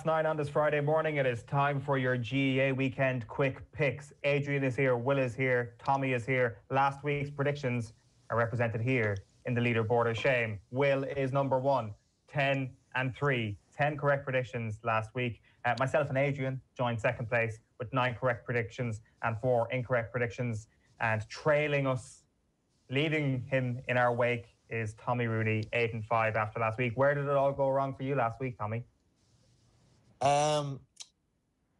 9 on this Friday morning. It is time for your GAA weekend quick picks. Adrian is here, Will is here, Tommy is here. Last week's predictions are represented here in the leaderboard of shame. Will is number 1, 10 and 3. 10 correct predictions last week. Myself and Adrian joined second place with 9 correct predictions and 4 incorrect predictions. And trailing us, leading him in our wake, is Tommy Rooney, 8 and 5 after last week. Where did it all go wrong for you last week, Tommy? Owen,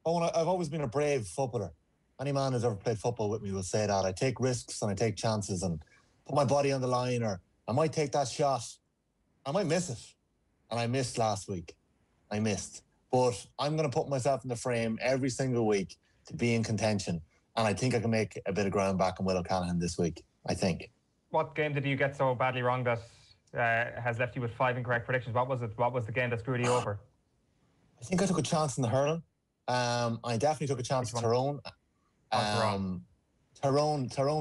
I've always been a brave footballer. Any man who's ever played football with me will say that. I take risks and I take chances and put my body on the line, or I might take that shot. I might miss it. And I missed last week. I missed. But I'm going to put myself in the frame every single week to be in contention. And I think I can make a bit of ground back on Will O'Callaghan this week, I think. What game did you get so badly wrong that has left you with 5 incorrect predictions? What was it? What was the game that screwed you over? I think I took a chance in the hurling. I definitely took a chance in Tyrone. Tyrone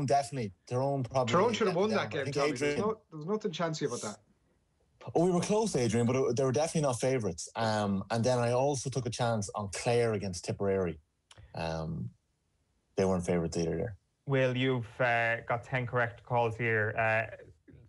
definitely. Tyrone should have won that game, Tommy. There was nothing chancy about that. Oh, we were close, Adrian, but they were definitely not favourites. And then I also took a chance on Clare against Tipperary. They weren't favourites either there. Will, you've got 10 correct calls here.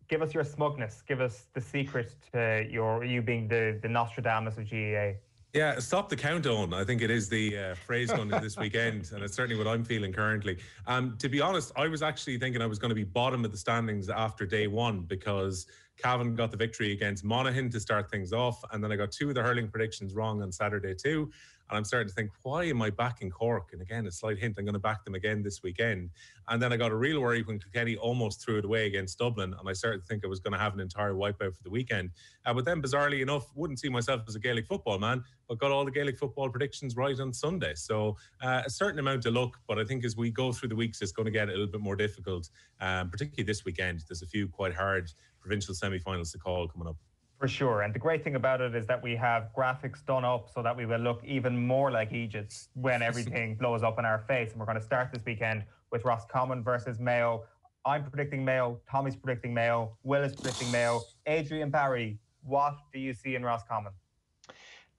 Give us your smugness. Give us the secret to you being the Nostradamus of GAA. Yeah, stop the count on. I think it is the phrase going into this weekend, and it's certainly what I'm feeling currently. To be honest, I was actually thinking I was going to be bottom of the standings after day 1 because Cavan got the victory against Monaghan to start things off, and then I got 2 of the hurling predictions wrong on Saturday too. And I'm starting to think, why am I backing Cork? And again, a slight hint, I'm going to back them again this weekend. And then I got a real worry when Kilkenny almost threw it away against Dublin, and I started to think I was going to have an entire wipeout for the weekend. But then, bizarrely enough, wouldn't see myself as a Gaelic football man, but got all the Gaelic football predictions right on Sunday. So a certain amount of luck, but I think as we go through the weeks, it's going to get a little bit more difficult, particularly this weekend. There's a few quite hard provincial semi-finals to call coming up. For sure. And the great thing about it is that we have graphics done up so that we will look even more like Egypt when everything blows up in our face. And we're going to start this weekend with Roscommon versus Mayo. I'm predicting Mayo. Tommy's predicting Mayo. Will is predicting Mayo. Adrian Barry, what do you see in Roscommon?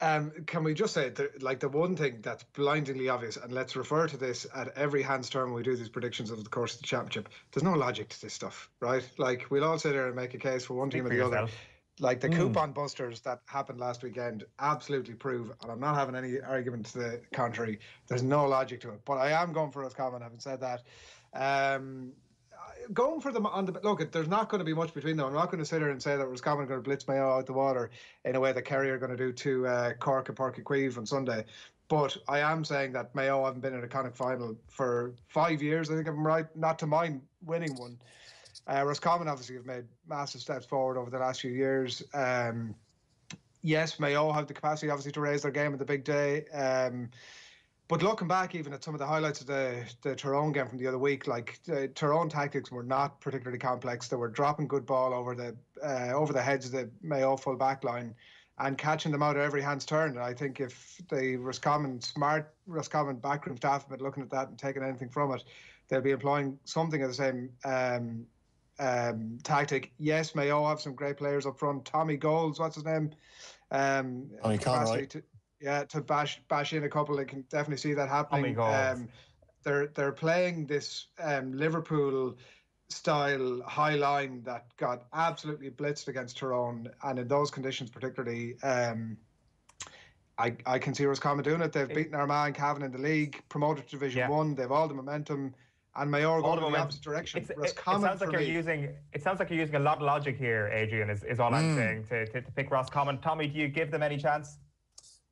Can we just say, the one thing that's blindingly obvious, and let's refer to this at every hand's turn when we do these predictions over the course of the championship, there's no logic to this stuff, right? Like, we'll all sit there and make a case for one team or the other. Like the coupon busters that happened last weekend absolutely prove, and I'm not having any argument to the contrary, there's no logic to it. But I am going for Roscommon, having said that. Going for them on the look, there's not going to be much between them. I'm not going to sit here and say that Roscommon are going to blitz Mayo out the water in a way that Kerry are going to do to Cork and Páirc Uí Chaoimh on Sunday. But I am saying that Mayo haven't been in a Connacht final for 5 years. I think I'm right not to mind winning one. Roscommon obviously have made massive steps forward over the last few years. Yes, Mayo have the capacity obviously to raise their game at the big day. But looking back even at some of the highlights of the Tyrone game from the other week, like Tyrone tactics were not particularly complex. They were dropping good ball over the heads of the Mayo full back line and catching them out at every hand's turn. And I think if the smart Roscommon backroom staff have been looking at that and taking anything from it, they'll be employing something of the same tactic. Yes, Mayo have some great players up front. Tommy Goals, what's his name? To bash in a couple. I can definitely see that happening. They're playing this Liverpool style high line that got absolutely blitzed against Tyrone, and in those conditions particularly, I can see Roscommon doing it. They've beaten Armagh and Cavan in the league, promoted to Division 1. They've all the momentum. And Mayo are going in the opposite direction. It sounds like you're using a lot of logic here, Adrian, is all I'm saying, to pick Roscommon. Tommy, do you give them any chance?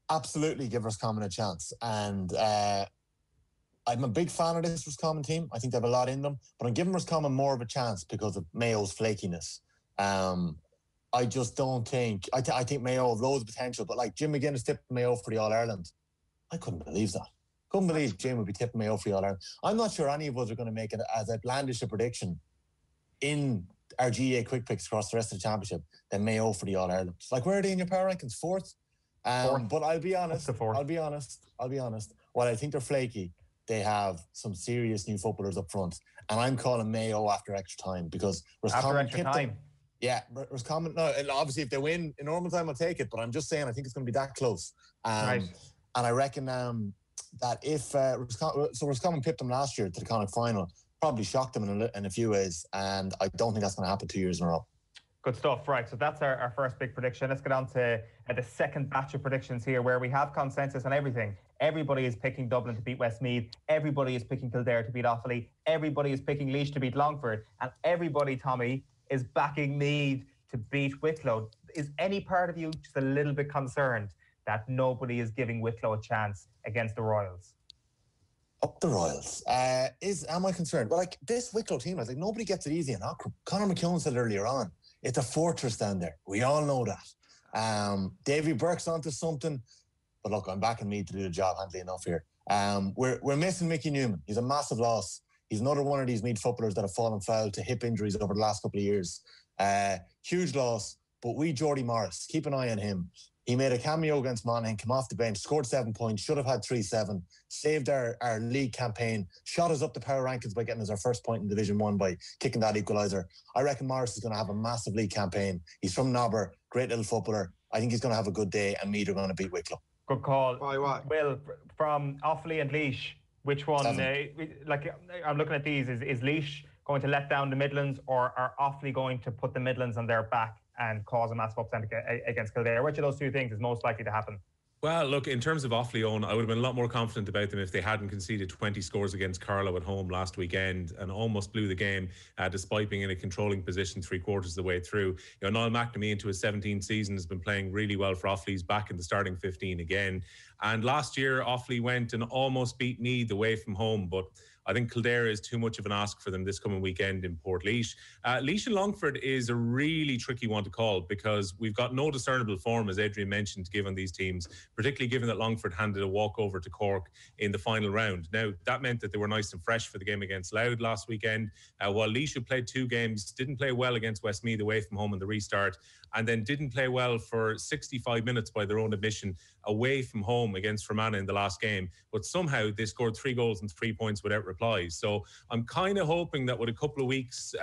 Absolutely give Roscommon a chance. And I'm a big fan of this Roscommon team. I think they have a lot in them. But I'm giving Roscommon more of a chance because of Mayo's flakiness. I just don't think... I think Mayo have loads of potential. But like Jim McGuinness tipped Mayo for the All-Ireland. I couldn't believe that. Couldn't believe Jim would be tipping Mayo for the All-Ireland. I'm not sure any of us are going to make it as outlandish a prediction in our GAA quick picks across the rest of the championship than Mayo for the All-Ireland. Like, where are they in your power rankings? Fourth? But I'll be honest. While I think they're flaky, they have some serious new footballers up front. And I'm calling Mayo after extra time because Roscommon Yeah, Roscommon. No, and obviously if they win in normal time, I'll take it. But I'm just saying, I think it's going to be that close. Right. And I reckon that if Roscommon pipped them last year to the Connacht final, probably shocked them in a few ways, and I don't think that's going to happen 2 years in a row. Good stuff. Right, so that's our first big prediction. Let's get on to the second batch of predictions here, where we have consensus on everything. Everybody is picking Dublin to beat Westmeath. Everybody is picking Kildare to beat Offaly. Everybody is picking Laois to beat Longford. And everybody, Tommy, is backing Meath to beat Wicklow. Is any part of you just a little bit concerned that nobody is giving Wicklow a chance against the Royals? Up the Royals. Am I concerned? Well, like this Wicklow team, I think nobody gets it easy in Ockram. Conor McKeown said earlier on, it's a fortress down there. We all know that. Davy Burke's onto something. But look, I'm backing Meath to do the job, handily enough here. We're missing Mickey Newman. He's a massive loss. He's another one of these Meath footballers that have fallen foul to hip injuries over the last couple of years. Huge loss. But Geordie Morris, keep an eye on him. He made a cameo against Monaghan, came off the bench, scored 7 points, should have had 3-7, saved our league campaign, shot us up the power rankings by getting us our first point in Division 1 by kicking that equaliser. I reckon Morris is going to have a massive league campaign. He's from Nobber, great little footballer. I think he's going to have a good day, and Meath are going to beat Wicklow. Good call. By what? Will, from Offaly and Laois, which one, I'm looking at these, is Laois going to let down the Midlands, or are Offaly going to put the Midlands on their back and cause a massive upset against Kildare? Which of those two things is most likely to happen? Well, look, in terms of Offaly, Eoin, I would have been a lot more confident about them if they hadn't conceded 20 scores against Carlow at home last weekend and almost blew the game despite being in a controlling position 3/4 of the way through. You know, Niall McNamee into his 17th season has been playing really well for Offaly. He's back in the starting 15 again. And last year, Offaly went and almost beat Meath away from home, but I think Kildare is too much of an ask for them this coming weekend in Portlaoise. Laois and Longford is a really tricky one to call because we've got no discernible form, as Adrian mentioned, given these teams, particularly given that Longford handed a walkover to Cork in the final round. Now, that meant that they were nice and fresh for the game against Louth last weekend, while Laois, who played 2 games, didn't play well against Westmeath away from home in the restart, and then didn't play well for 65 minutes by their own admission away from home against Fermanagh in the last game. But somehow they scored 3 goals and 3 points without replies. So I'm kind of hoping that with a couple of weeks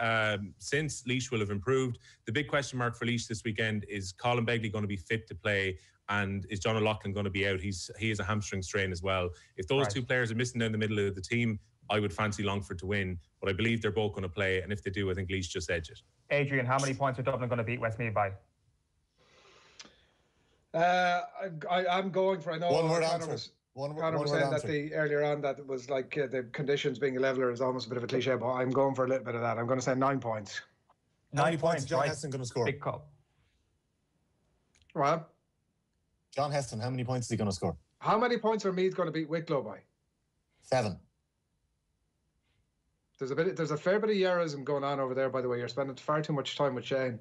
since, Laois will have improved. The big question mark for Laois this weekend is Colin Begley going to be fit to play, and is John O'Loughlin going to be out? He has a hamstring strain as well. If those two players are missing down the middle of the team, I would fancy Longford to win, but I believe they're both going to play, and if they do, I think Laois just edge it. Adrian, how many points are Dublin going to beat Westmeath by? I'm going for, I know One word Conor answer. was saying that earlier on that it was like the conditions being a leveler is almost a bit of a cliche, but I'm going for a little bit of that. I'm going to say 9 points. 9 points, John Heston going to score? Big call. Well, John Heston, how many points is he going to score? how many points are Meath going to beat Wicklow by? 7. There's a fair bit of Yerism going on over there, by the way. You're spending far too much time with Shane.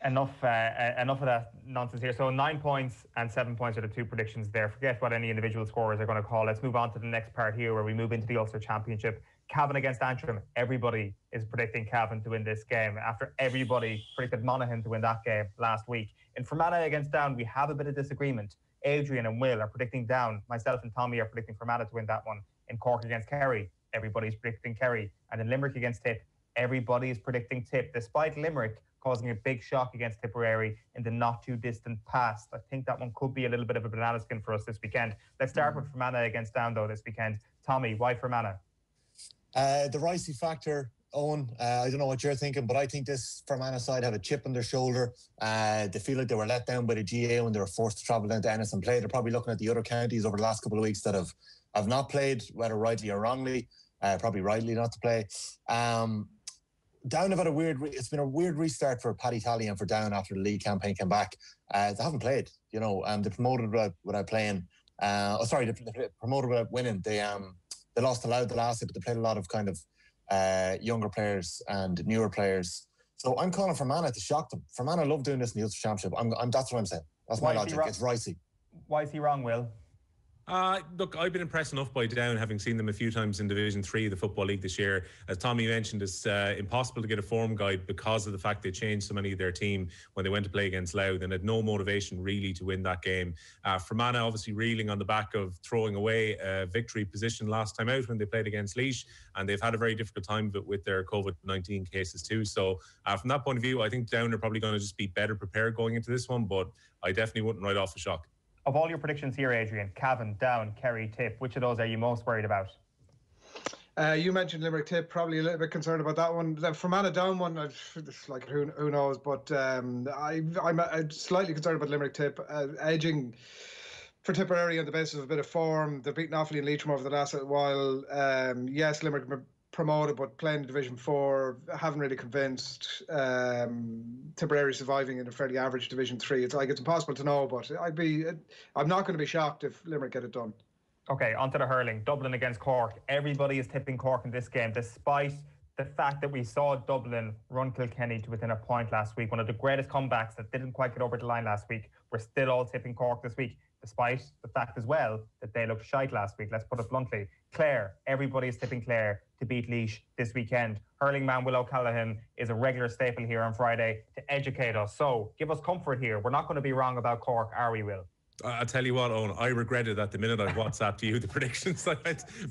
Enough of that nonsense here. So 9 points and 7 points are the two predictions there. Forget what any individual scorers are going to call. Let's move on to the next part here, where we move into the Ulster Championship. Cavan against Antrim. Everybody is predicting Cavan to win this game after everybody predicted Monaghan to win that game last week. In Fermanagh against Down, we have a bit of disagreement. Adrian and Will are predicting Down. Myself and Tommy are predicting Fermanagh to win that one. In Cork against Kerry, everybody's predicting Kerry. And in Limerick against Tip, everybody is predicting Tip, despite Limerick causing a big shock against Tipperary in the not too distant past. I think that one could be a little bit of a banana skin for us this weekend. Let's start with Fermanagh against Down, though, this weekend. Tommy, why Fermanagh? The Ricey factor, Eoin. I don't know what you're thinking, but I think this Fermanagh side have a chip on their shoulder. They feel like they were let down by the GAA when they were forced to travel down to Ennis and play. They're probably looking at the other counties over the last couple of weeks that have not played, whether rightly or wrongly. Probably rightly not to play. Down have had it's been a weird restart for Paddy Talley and for Down after the league campaign came back. They haven't played, you know. They promoted without playing. They promoted without winning. They lost to Louth the last year, but they played a lot of kind of younger players and newer players. So I'm calling Fermanagh to shock them. Fermanagh love doing this in the Ulster Championship. That's what I'm saying. That's my logic. It's Ricey. Why is he wrong, Will? Look, I've been impressed enough by Down, having seen them a few times in Division 3 of the Football League this year. As Tommy mentioned, it's impossible to get a form guide because of the fact they changed so many of their team when they went to play against Louth and had no motivation really to win that game. Fermanagh obviously reeling on the back of throwing away a victory position last time out when they played against Laois, and they've had a very difficult time of it with their COVID-19 cases too. So from that point of view, I think Down are probably going to just be better prepared going into this one, but I definitely wouldn't write off a shock. Of all your predictions here, Adrian, Cavan, Down, Kerry, Tip, which of those are you most worried about? You mentioned Limerick Tip, probably a little bit concerned about that one. The Fermanagh Down one, like who knows, but I'm slightly concerned about Limerick Tip. Edging for Tipperary on the basis of a bit of form. They've beaten Offaly and Leitrim over the last little while. Yes, Limerick promoted, but playing in Division 4 haven't really convinced. Tipperary surviving in a fairly average Division 3. It's impossible to know, but I'm not going to be shocked if Limerick get it done. Okay, on to the hurling. Dublin against Cork. Everybody is tipping Cork in this game, despite the fact that we saw Dublin run Kilkenny to within a point last week. One of the greatest comebacks that didn't quite get over the line last week. We're still all tipping Cork this week, despite the fact as well that they looked shite last week. Let's put it bluntly. Clare, everybody is tipping Clare to beat Laois this weekend. Hurling man Will O'Callaghan is a regular staple here on Friday to educate us. So give us comfort here. We're not going to be wrong about Cork, are we, Will? I'll tell you what, Owen, I regretted that the minute I WhatsApped you the predictions.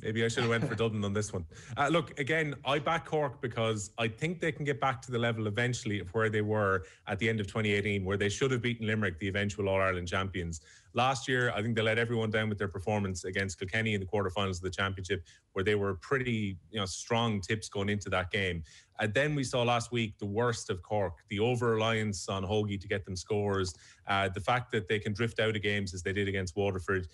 Maybe I should have went for Dublin on this one. Look, again, I back Cork because I think they can get back to the level eventually of where they were at the end of 2018, where they should have beaten Limerick, the eventual All-Ireland champions. Last year, I think they let everyone down with their performance against Kilkenny in the quarterfinals of the championship, where they were pretty strong tips going into that game. And then we saw last week the worst of Cork, the over-reliance on Hoagie to get them scores, the fact that they can drift out of games as they did against Waterford.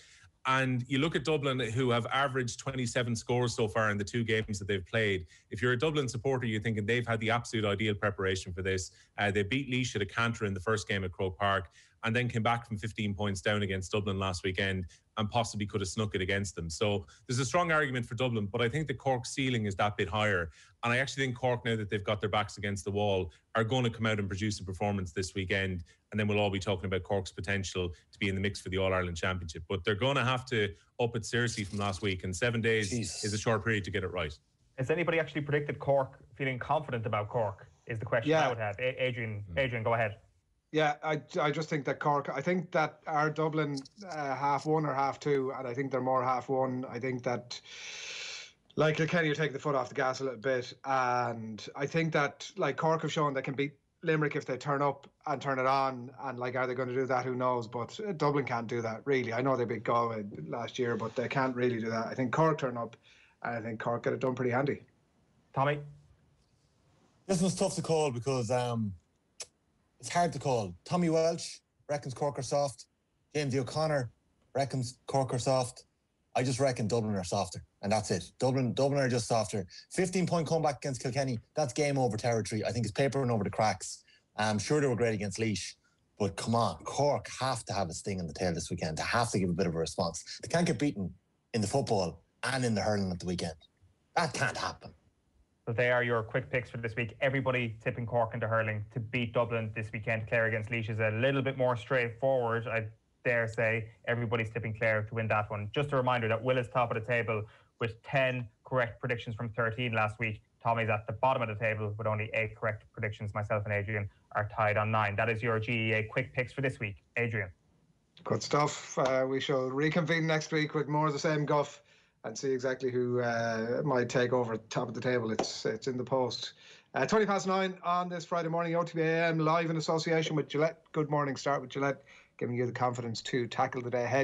And you look at Dublin, who have averaged 27 scores so far in the 2 games that they've played. If you're a Dublin supporter, you're thinking they've had the absolute ideal preparation for this. They beat Laois at a canter in the first game at Croke Park, and then came back from 15 points down against Dublin last weekend and possibly could have snuck it against them. So there's a strong argument for Dublin, but I think the Cork ceiling is that bit higher. And I actually think Cork, now that they've got their backs against the wall, are going to come out and produce a performance this weekend. And then we'll all be talking about Cork's potential to be in the mix for the All-Ireland Championship. But they're going to have to up it seriously from last week. And 7 days is a short period to get it right. Has anybody actually predicted Cork feeling confident about Cork is the question I would have. Adrian, go ahead. Yeah, I just think that Cork, I think that our Dublin half one or half two, and I think they're more half one. I think that, like Kilkenny, are taking the foot off the gas a little bit. And I think that, like, Cork have shown they can beat Limerick if they turn up and turn it on. And, like, are they going to do that? Who knows? But Dublin can't do that, really. I know they beat Galway last year, but they can't really do that. I think Cork turn up, and I think Cork get it done pretty handy. Tommy? This one's tough to call because it's hard to call. Tommy Welch reckons Cork are soft. James O'Connor reckons Cork are soft. I just reckon Dublin are softer, and that's it. Dublin are just softer. 15-point comeback against Kilkenny, that's game over territory. I think it's papering over the cracks. I'm sure they were great against Laois, but come on, Cork have to have a sting in the tail this weekend. They have to give a bit of a response. They can't get beaten in the football and in the hurling at the weekend. That can't happen. So they are your quick picks for this week. Everybody tipping Cork into hurling to beat Dublin this weekend. Clare against Laois is a little bit more straightforward, I dare say. Everybody's tipping Clare to win that one. Just a reminder that Will is top of the table with 10 correct predictions from 13 last week. Tommy's at the bottom of the table with only 8 correct predictions. Myself and Adrian are tied on 9. That is your GAA quick picks for this week. Adrian. Good stuff. We shall reconvene next week with more of the same guff and see exactly who might take over top of the table. It's in the post. 9:20 on this Friday morning, OTB AM, live in association with Gillette. Good morning start with Gillette, giving you the confidence to tackle the day ahead.